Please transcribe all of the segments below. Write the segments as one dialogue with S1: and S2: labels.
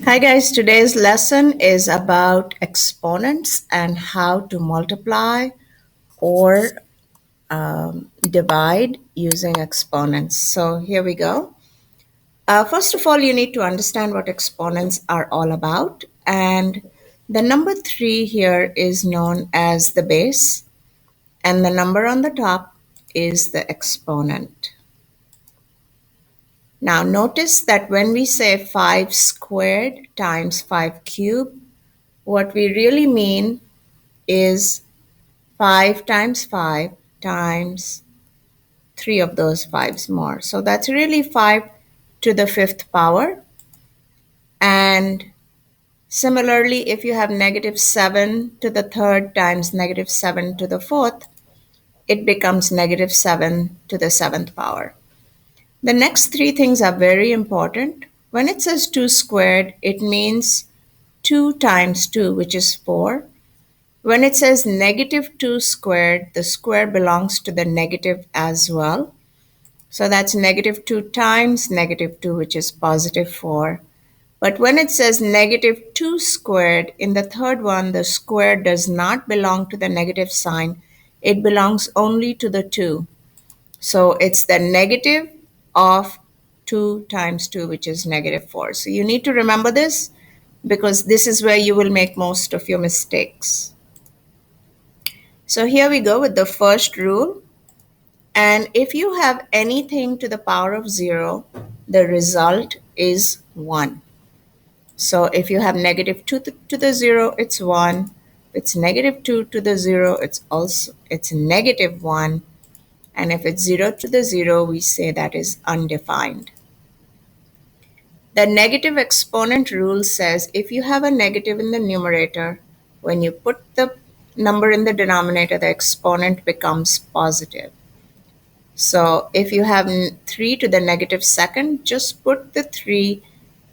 S1: Hi guys, today's lesson is about exponents and how to multiply or divide using exponents. So here we go. First of all, you need to understand what exponents are all about. And the number 3 here is known as the base, and the number on the top is the exponent. Now notice that when we say 5 squared times 5 cubed, what we really mean is 5 times 5 times 3 of those 5s more. So that's really 5 to the 5th power. And similarly, if you have negative 7 to the 3rd times negative 7 to the 4th, it becomes negative 7 to the 7th power. The next three things are very important. When it says 2 squared, it means 2 times 2, which is 4. When it says negative 2 squared, the square belongs to the negative as well. So that's negative 2 times negative 2, which is positive 4. But when it says negative 2 squared, in the third one, the square does not belong to the negative sign. It belongs only to the 2. So it's the negative of 2 times 2, which is negative 4. So you need to remember this because this is where you will make most of your mistakes. So here we go with the first rule. And if you have anything to the power of 0, the result is 1. So if you have negative 2 to the 0, it's 1. If it's negative 2 to the 0, it's negative 1. And if it's 0 to the 0, we say that is undefined. The negative exponent rule says if you have a negative in the numerator, when you put the number in the denominator, the exponent becomes positive. So if you have 3 to the negative second, just put the 3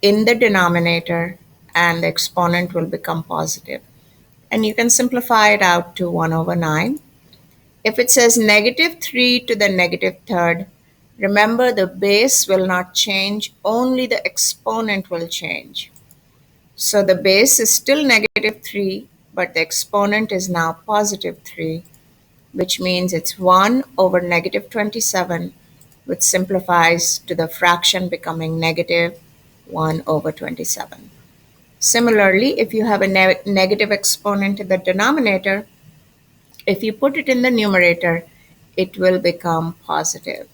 S1: in the denominator and the exponent will become positive. And you can simplify it out to 1 over 9. If it says negative 3 to the negative third, remember the base will not change, only the exponent will change. So the base is still negative 3, but the exponent is now positive 3, which means it's 1 over negative 27, which simplifies to the fraction becoming negative 1 over 27. Similarly, if you have a negative exponent in the denominator, if you put it in the numerator, it will become positive.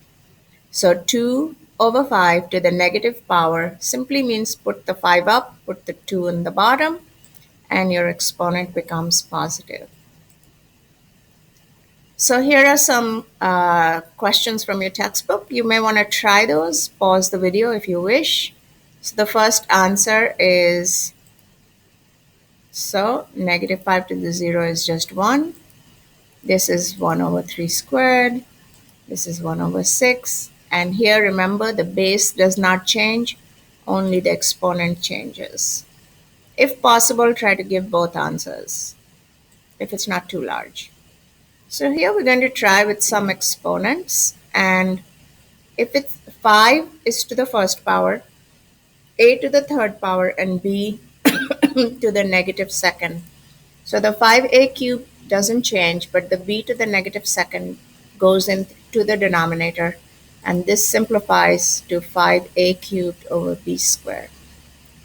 S1: So 2 over 5 to the negative power simply means put the 5 up, put the 2 in the bottom, and your exponent becomes positive. So here are some questions from your textbook. You may want to try those. Pause the video if you wish. So the first answer is, so negative 5 to the 0 is just 1. This is 1 over 3 squared. This is 1 over 6. And here, remember, the base does not change. Only the exponent changes. If possible, try to give both answers if it's not too large. So here we're going to try with some exponents. And if it's 5 is to the first power, a to the third power, and b to the negative second. So the 5a cubed doesn't change, but the b to the negative second goes into the denominator, and this simplifies to 5a cubed over b squared.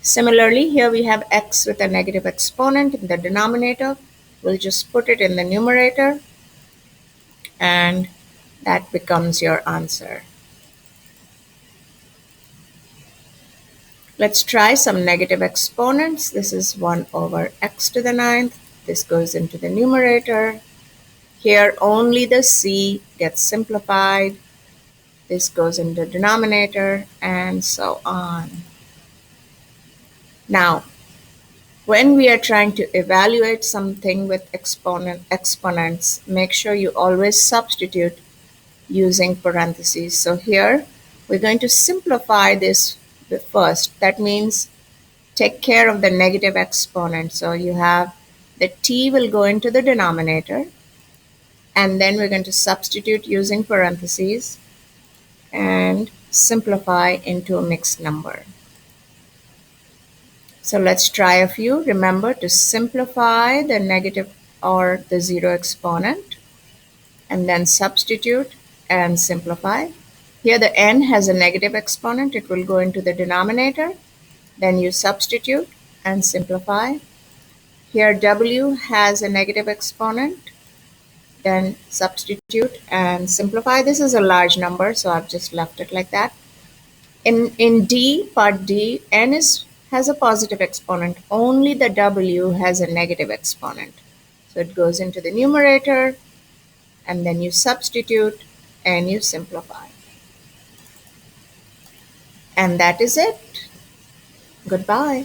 S1: Similarly, here we have x with a negative exponent in the denominator. We'll just put it in the numerator, and that becomes your answer. Let's try some negative exponents. This is 1 over x to the 9th. This goes into the numerator. Here only the c gets simplified. This goes in the denominator, and so on. Now, when we are trying to evaluate something with exponents, make sure you always substitute using parentheses. So here, we're going to simplify this first. That means take care of the negative exponent. So you have the t will go into the denominator, and then we're going to substitute using parentheses and simplify into a mixed number. So let's try a few. Remember to simplify the negative or the zero exponent and then substitute and simplify. Here the n has a negative exponent. It will go into the denominator. Then you substitute and simplify. Here w has a negative exponent. Then substitute and simplify. This is a large number, so I've just left it like that. In D, part D, has a positive exponent. Only the W has a negative exponent. So it goes into the numerator, and then you substitute and you simplify. And that is it. Goodbye.